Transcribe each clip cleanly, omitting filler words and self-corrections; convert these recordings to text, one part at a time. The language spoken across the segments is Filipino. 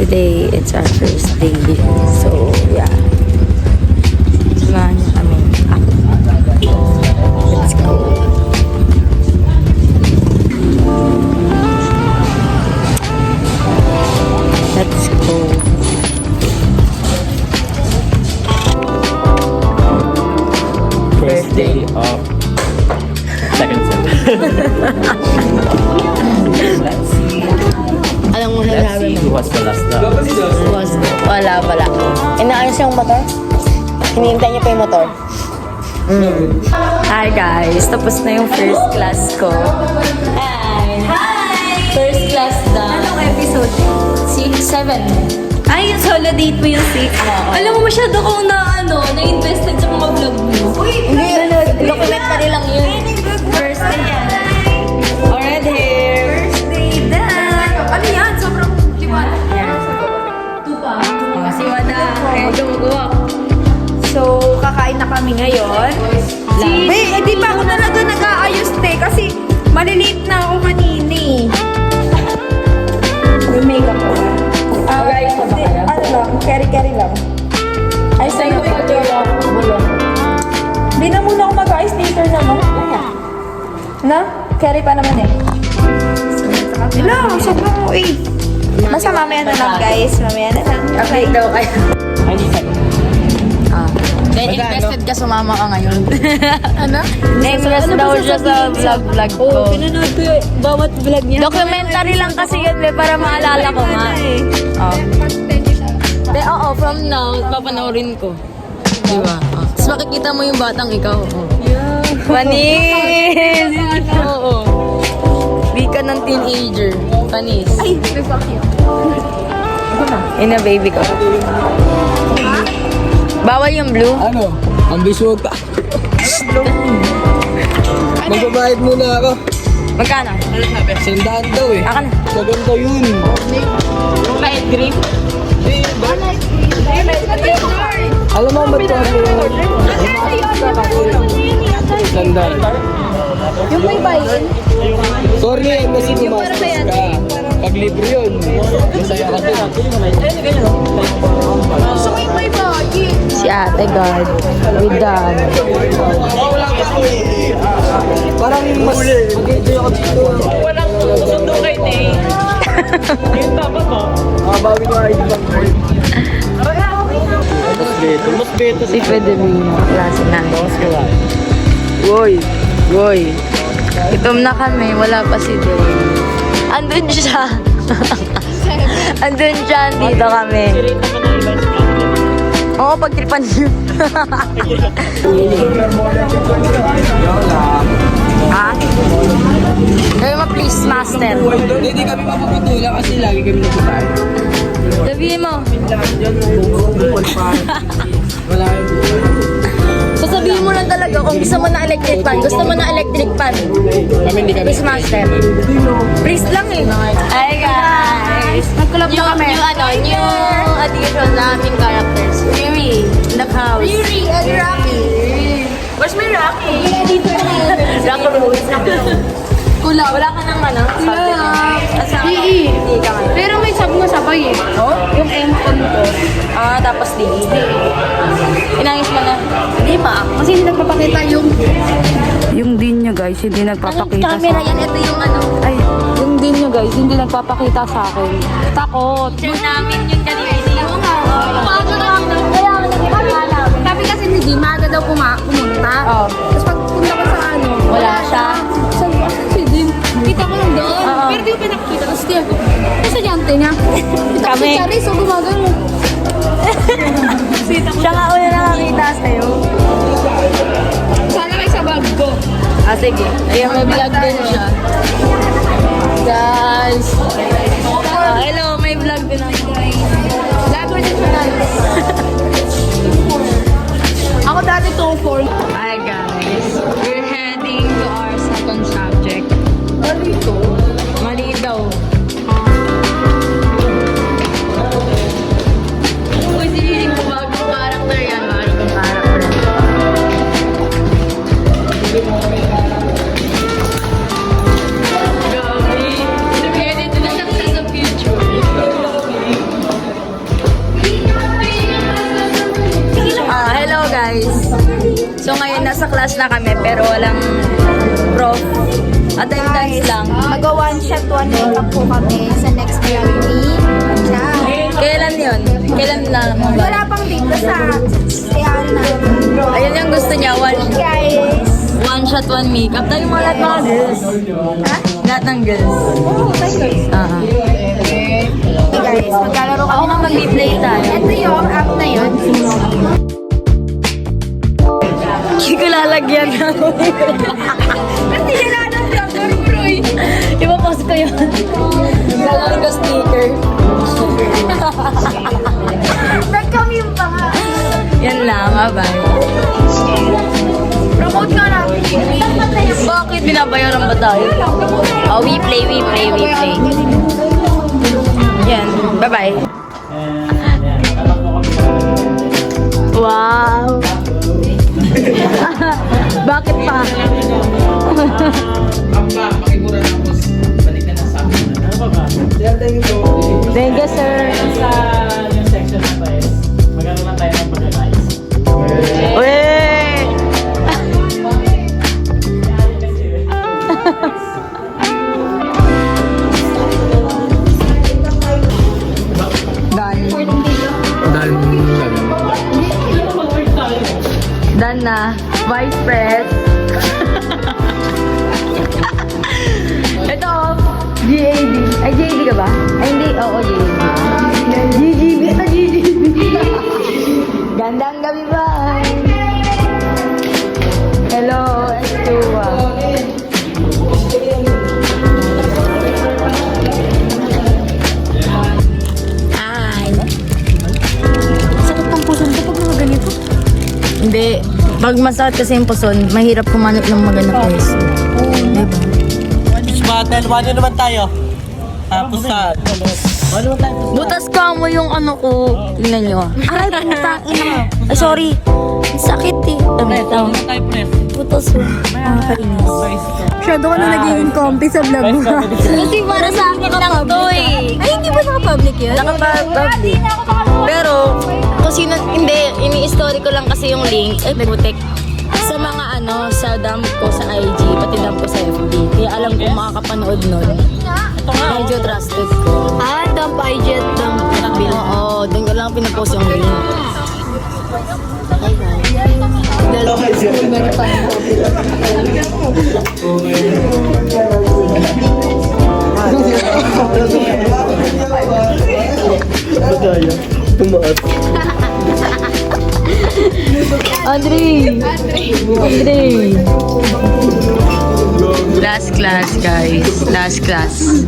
Today, it's our first day. So, yeah. Samahan niyo kami. Let's go. Let's go. First day of second sem. Let's see. Alam mo na Let's see who was the last was wala. Inaayos yung motor? Hinihintay niyo pa yung motor? Hi guys! Tapos na yung first class ko. Hi! First class na. Anong episode? 7. Ay, yung solo date mo yung 6. Alam mo, masyado akong na-invested sa mga vlog mo. Hindi, documentary lang yun. First day yan. Already here. First day dad. Ano yan? Sobrang liwanag. Tupa. Kasi wala. Kaya gumagawa. So, kakain na kami ngayon. Wait, di pa ako talaga nag-aayos, te. Kasi malilate na ako kanina eh. May makeup ko. Ano lang, carry lang. Ay, sa'yo ko yung bulong. Di na muna ako mag-ayos later na, no? Na? Carry pa naman eh. Hello, sobrang mo eh. Basta mamaya na lang, guys. Mamaya na lang. Update daw kayo. Ay, di sa'yo. Then invested ka, sumama ka ngayon. Ano? Na-invest daw siya sa vlog ko. Pinanood ko yung bawat vlog niya. Documentary lang kasi yun, para maalala ko nga. Oh. Oo, from now, papanoorin ko. Diba? Oh. Tapos makikita mo yung batang ikaw. Oh. Yeah. Panis! Oo. Di ka ng teenager. Panis. Ay, may pakyo. Ina baby ko. Bawal yung blue. Ano? Ambisyon ka. Magbabayad muna ako. Magkano? Sandaan daw eh. Akan. Maganda yun. Light green? Alam mo ba ito ako yun? Sandaan. Yung may buy-in. Sorry eh, kasi gumastos ka. Pag libre yun, masaya ka din. So, yung may buy-in. Si Ate God. With dad. Parang mas mag-enjoy ako dito. Walang sundo kay Ney. Yung dapat mo. Bawi ko ay ibang trip. Mas beto. Si Fedemino. Klase na. Mas kaya. Woy. Woy. Itom na kami. Wala pa si Day. Andun siya. Andun siya. Andito kami. Oo, pagtripan niyo. Ha? Kayo ma-please, master. Hindi kami mapapatulan kasi lagi kami nagpapay. Sabihin mo. Wala yung Sasabihin mo lang talaga kung gusto mo na electric fan. Gusto mo na electric fan. kami hindi kami. Please, master. Please lang eh. Hi guys. Nag-collab na kami. New addition na aming characters. Riri. In the house. Riri and Rocky. Where's my Rocky? Rocky Rose. Kula. Wala ka ng subject. Hindi ka man. Pero may sab mo sabay eh. Oh? Yung M-con ko. Ah, tapos di. Inayos mo na. Hindi pa. Kasi hindi nagpapakita yung... Yung din nyo guys, hindi nagpapakita Camera sa yan. Ito yung ano. Ay, yung din nyo guys, hindi nagpapakita sa akin. Takot. Picture namin yun kanina. Oo nga. Maaga na. Kaya ako nagpapakala. Sabi kasi ni Di, maaga daw pumunta. Oh. Tapos pagpunta ko sa ano, Wala siya. Sabi ko, si Din, kita ko lang doon. Oo. Pero di ko pinakita. Tapos di ako, kasi yante niya. Kita ko Kami. si Charis, so gumagano. Siya nga una nakakita sa'yo. Sana may sa bag ko. Ah, sige. Ayun, may vlog din siya. Guys. Hello, may vlog din ako. Lago din siya natin. Ako dati 2-4. Hi guys. We're heading to our second subject. Dito. Mali daw. Uy, siniling ko bagong character yan. Bagong character. Gabi. Nag-edit na siya sa picture. pero walang prof. Attendance lang. Mag one shot, one makeup po kami sa next year ni Jack. Kailan yun? Kailan na? Wala pang date sa siyari na. Ayun yung gusto niya. Guys. One shot, one makeup. Tayo mga lahat mga girls. Ha? Lahat ng girls. Oo, tayo guys. Okay guys, maglalaro kami Ako nga mag-replay tayo. Ito yung app na yun. Hindi ko lalagyan. Hindi nila alam yung bro. Ipapost ko yun. Lalagyan ko sticker. Nag-commute pa nga. Yan lang. Bye-bye. Promote nga natin. Bakit binabayaran ba tayo? Oh, we play. Yan. Bye-bye. Wow. Bakit pa? Makikura na ako. Balik ka na sa akin. Ano ba ba? Thank you, sir. Sa yung section na tayo, magano lang tayo ng pag-revise. Wait! Done na. Vice Pres. Ito, GAD. Ay, GAD ka ba? Ay, hindi. Oo, GAD. GGB. Ito, GGB. Gandang gabi ba? Hello, Estua. Hi. Sakit ng puso ko pag mga ganito. Hindi. Pag masakit kasi yung puson, mahirap kumanap ng maganda pwesto. Diba? Battle, one naman tayo. Tapos sa... Butas ka mo yung ano ko. Tingnan nyo. Ay, putang ina. Ay, sorry. Ang sakit eh. Ito. Butas mo. Nakakainis. Masyado ka na naging comfy sa vlog mo. Kasi para sa akin lang to eh. Ay, hindi ba naka-public yun? Naka-public. Pero, kung sino, hindi, ini-story ko lang kasi yung link. Ay, butik. Sa mga ano, sa dump ko sa IG, pati dump ko sa FB. Kaya alam ko makakapanood nun. Medyo trusted ko. Ah, dump IG at dump bill. Oo, doon ko lang pinapost yung link. Andre! Last class, guys. Last class.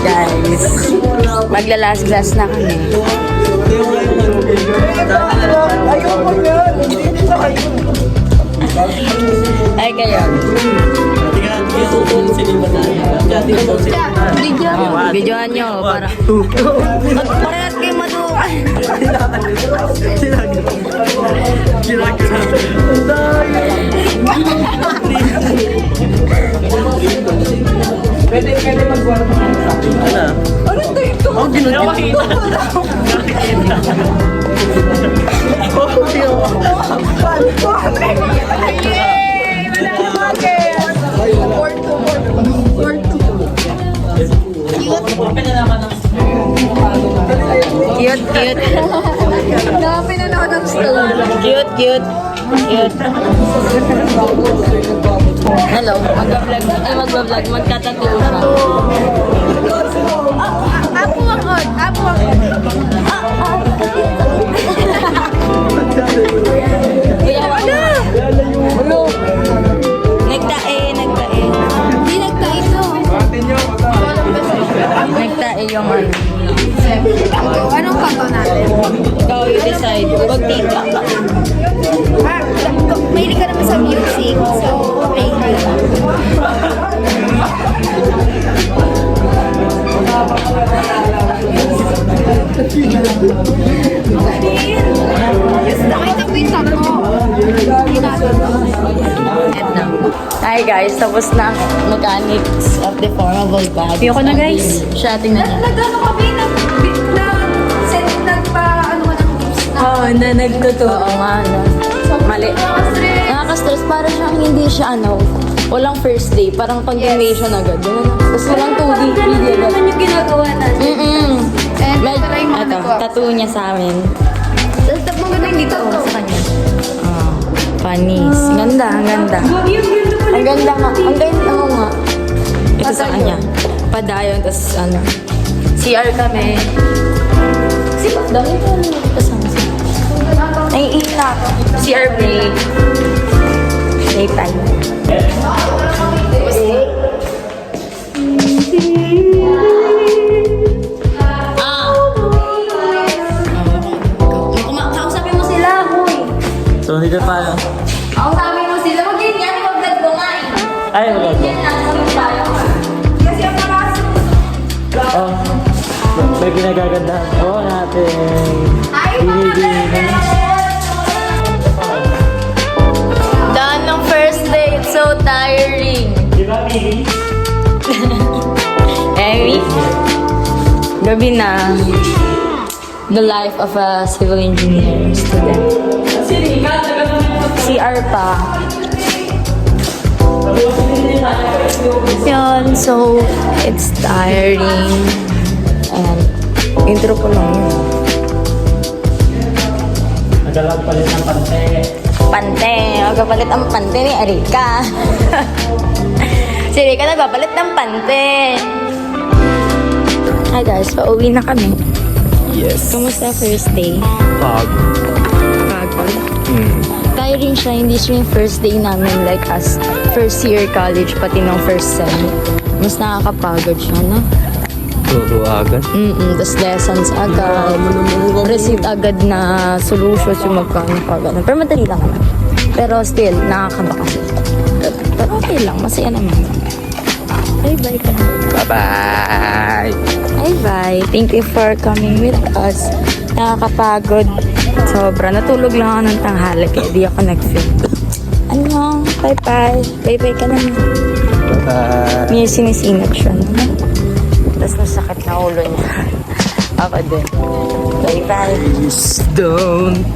Guys, magla-last class na kami. Ay, kayo. Videoan nyo para parehas kayo madukan. Pwede mag-work mo sa akin. Ano to ito? Oh, ginagawa. Cute, cute. Dami na ako ng stone. Cute, cute. Cute. Hello, mag-vlog. Ay, mag-vlog. Magtatattoo siya. Apo ako. Apo ako. Hello. Nagtae, nagtae. Hindi nagtayo ito. Nagtae yung ano. Anong kanto natin? Ikaw, you decide. Huwag tita. Ah, mahilig ka naman sa music. So, play ka lang. Nakita ko yung tatlo. Hindi natin. Ito. Hi guys, tapos na ang mechanics of the formable body. Ayoko na, guys. Siya, tingnan niyo. Nag-ano kami, nagpa-ano ka ng tips na. Oo, na nagtotoo. Oo nga, no. Mali. Nakaka-stress. Para siyang hindi siya, walang first day. Parang continuation agad. Tapos walang 2D, 3D agad. Ano yung ginagawa natin? And May, pala yung mga ito, nagawa. tattoo niya sa amin. Tapos maganda yung dito sa kanya. Panis. Ganda, ang ganda. Ang ganda nga. Ang ganda mo nga. Ito sa kanya. Padayon, tapos CR kami. Dami ko kasama siya. Naiiyak na ako. CR break. Daytime. Kausapin mo sila, huy. So, dito tayo. Kausapin mo sila. Huwag yun yan. Mag-vlog ko nga eh. Ay, wala ko. Yan lang. Sabi tayo. Kasi ang nakas. Oh, may pinagagandahan po natin. Done ng first day. It's so tiring. Di ba, Mili? Emmy? Gabi na. The life of a civil engineer student. CR pa. Yun, so it's tiring. And intro ko lang yun. Nagalag palit ng pante. Pante. Magpapalit ang pante ni Erika. Si Erika nagpapalit ng pante. Hi guys, pauwi na kami. Yes. Kamusta first day? Pagod. Pagod. Tiring siya, hindi siya yung first day namin like as first year college, pati nung first sem. Mas nakakapagod siya, no? Turo agad. Tapos lessons agad, receive agad na solutions yung magkano pa ganun. Pero madali lang naman. Pero still, nakakaba kasi. Pero okay lang, masaya naman. Bye-bye ka na. Bye-bye. Bye-bye. Thank you for coming with us. Nakakapagod. Sobra. Natulog lang ako ng tanghali kaya di ako nag-film. Ano? Bye-bye. Bye-bye ka naman. Bye-bye. May sinisinag siya naman. Tapos masakit na ulo niya. Ako din. Bye-bye. Please don't